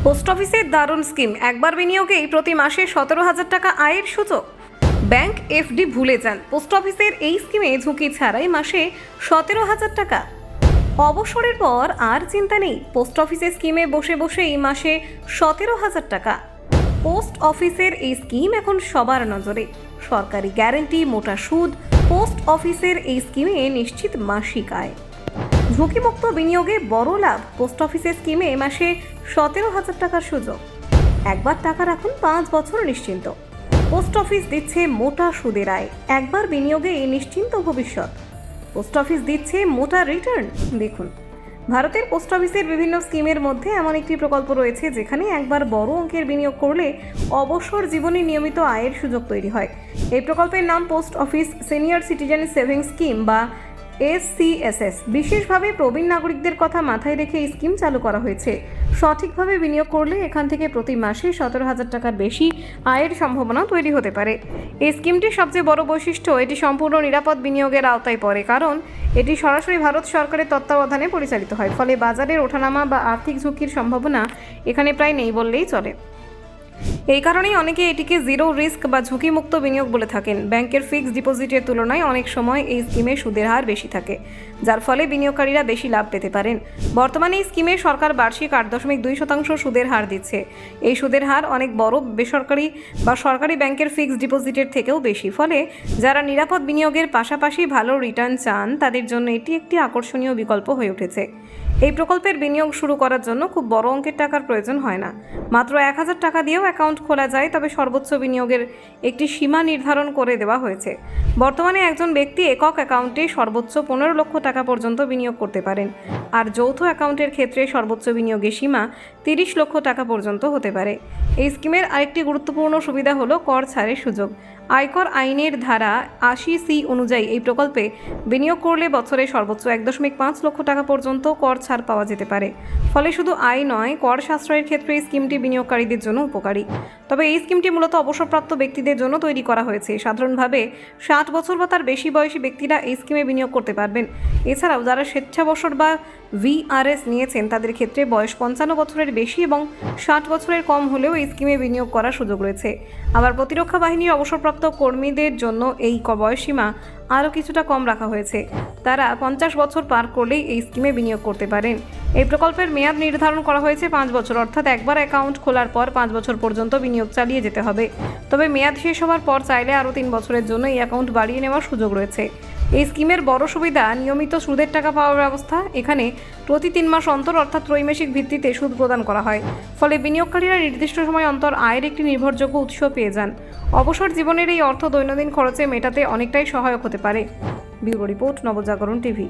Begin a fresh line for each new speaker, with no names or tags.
Post অফিসের দারুণ scheme, একবার বিনিয়োগেই প্রতি মাসে 17,000 টাকা আয়ের সুযোগ। ব্যাংক এফডি ভুলে যান, পোস্ট অফিসের এই স্কিমে ঝুঁকি ছাড়াই মাসে 17,000 টাকা। অবসরের পর আর চিন্তা নেই, পোস্ট অফিসের স্কিমে বসে বসেই মাসে 17,000 টাকা। পোস্ট অফিসের এই স্কিম এখন সবার নজরে। সরকারি গ্যারান্টি, মোটা সুদ, পোস্ট অফিসের এই স্কিমে নিশ্চিত মাসিক আয়। ঝুঁকিমুক্ত বিনিয়োগে বড় লাভ। পোস্ট অফিসের স্কিমে মাসে 17,000 টাকার সুযোগ। একবার টাকা রাখুন, 5 বছর নিশ্চিন্ত। পোস্ট অফিস দিচ্ছে মোটা সুদের আয়, একবার বিনিয়োগে নিশ্চিন্ত ভবিষ্যৎ। পোস্ট অফিস দিচ্ছে মোটা রিটার্ন। দেখুন, ভারতের পোস্ট অফিসের বিভিন্ন স্কিমের মধ্যে এমন একটি প্রকল্প রয়েছে যেখানে একবার বড় অঙ্কের বিনিয়োগ করলে অবসর জীবনে নিয়মিত আয়ের সুযোগ তৈরি হয়। এই প্রকল্পের নাম post office senior citizen savings scheme বা SCSS। বিশেষভাবে প্রবীণ নাগরিকদের কথা মাথায় রেখে এই স্কিম চালু করা হয়েছে। সঠিকভাবে বিনিয়োগ করলে এখান থেকে প্রতি মাসে 17,000 টাকার বেশি আয়ের সম্ভাবনা তৈরি হতে পারে। এই স্কিমটির সবচেয়ে বড় বৈশিষ্ট্য, এটি সম্পূর্ণ নিরাপদ বিনিয়োগের আওতায় পড়ে, কারণ এটি সরাসরি ভারত সরকারের তত্ত্বাবধানে পরিচালিত হয়। ফলে বাজারের ওঠানামা বা আর্থিক ঝুঁকির সম্ভাবনা এখানে প্রায় নেই বললেই চলে। এই কারণেই অনেকে এটিকে জিরো রিস্ক বা ঝুঁকিমুক্ত বিনিয়োগ বলে থাকেন। ব্যাংকের ফিক্সড ডিপোজিটের তুলনায় অনেক সময় এই স্কিমে সুদের হার বেশি থাকে, যার ফলে বিনিয়োগকারীরা বেশি লাভ পেতে পারেন। বর্তমানে এই স্কিমে সরকার বার্ষিক 8.2% সুদের হার দিচ্ছে। এই সুদের হার অনেক বড় বেসরকারি বা সরকারি ব্যাংকের ফিক্সড ডিপোজিটের থেকেও বেশি। ফলে যারা নিরাপদ বিনিয়োগের পাশাপাশি ভালো রিটার্ন চান, তাদের জন্য এটি একটি আকর্ষণীয় বিকল্প হয়ে উঠেছে। এই প্রকল্পের বিনিয়োগ শুরু করার জন্য খুব বড় অঙ্কের টাকার প্রয়োজন হয় না। মাত্র 1,000 টাকা দিয়েও অ্যাকাউন্ট খোলা যায়, তবে সর্বোচ্চ বিনিয়োগের একটি সীমা নির্ধারণ করে দেওয়া হয়েছে। বর্তমানে একজন ব্যক্তি একক অ্যাকাউন্টে সর্বোচ্চ 15 লক্ষ টাকা পর্যন্ত বিনিয়োগ করতে পারেন, আর যৌথ অ্যাকাউন্টের ক্ষেত্রে সর্বোচ্চ বিনিয়োগের সীমা 30 লক্ষ টাকা পর্যন্ত হতে পারে। এই স্কিমের আরেকটি গুরুত্বপূর্ণ সুবিধা হলো কর ছাড়ের সুযোগ। আয়কর আইনের ধারা 80C অনুযায়ী এই প্রকল্পে বিনিয়োগ করলে বছরে সর্বোচ্চ 1.5 লক্ষ টাকা পর্যন্ত কর ছাড় পাওয়া যেতে পারে। ফলে শুধু আয় নয়, কর সাশ্রয়ের ক্ষেত্রে এই স্কিমটি বিনিয়োগকারীদের জন্য উপকারী। তবে এই স্কিমটি মূলত অবসরপ্রাপ্ত ব্যক্তিদের জন্য তৈরি করা হয়েছে। সাধারণভাবে 60 বছর বা তার বেশি বয়সী ব্যক্তিরা এই স্কিমে বিনিয়োগ করতে পারবেন। এছাড়াও যারা স্বেচ্ছাবসর বা VRS নিয়েছেন, তাদের ক্ষেত্রে বয়স 55 বছরের বেশি এবং 60 বছরের কম হলেও এই স্কিমে বিনিয়োগ করার সুযোগ রয়েছে। আবার প্রতিরক্ষা বাহিনীর অবসরপ্রাপ্ত কর্মীদের জন্য এই বয়সসীমা আরও কিছুটা কম রাখা হয়েছে। তারা 50 বছর পার করলেই এই স্কিমে বিনিয়োগ করতে পারেন। এই প্রকল্পের মেয়াদ নির্ধারণ করা হয়েছে 5 বছর, অর্থাৎ একবার অ্যাকাউন্ট খোলার পর 5 বছর পর্যন্ত বিনিয়োগ চালিয়ে যেতে হবে। তবে মেয়াদ শেষ হওয়ার পর চাইলে আরও 3 বছরের জন্য এই অ্যাকাউন্ট বাড়িয়ে নেওয়ার সুযোগ রয়েছে। এই স্কিমের বড় সুবিধা নিয়মিত সুদের টাকা পাওয়ার ব্যবস্থা। এখানে প্রতি 3 মাস অন্তর অর্থাৎ ত্রৈমাসিক ভিত্তিতে সুদ প্রদান করা হয়। ফলে বিনিয়োগকারীরা নির্দিষ্ট সময় অন্তর আয়ের একটি নির্ভরযোগ্য উৎস পেয়ে যান। অবসর জীবনের এই অর্থ দৈনন্দিন খরচে মেটাতে অনেকটাই সহায়ক হতে পারে। Bureau report, Nabajagaran TV.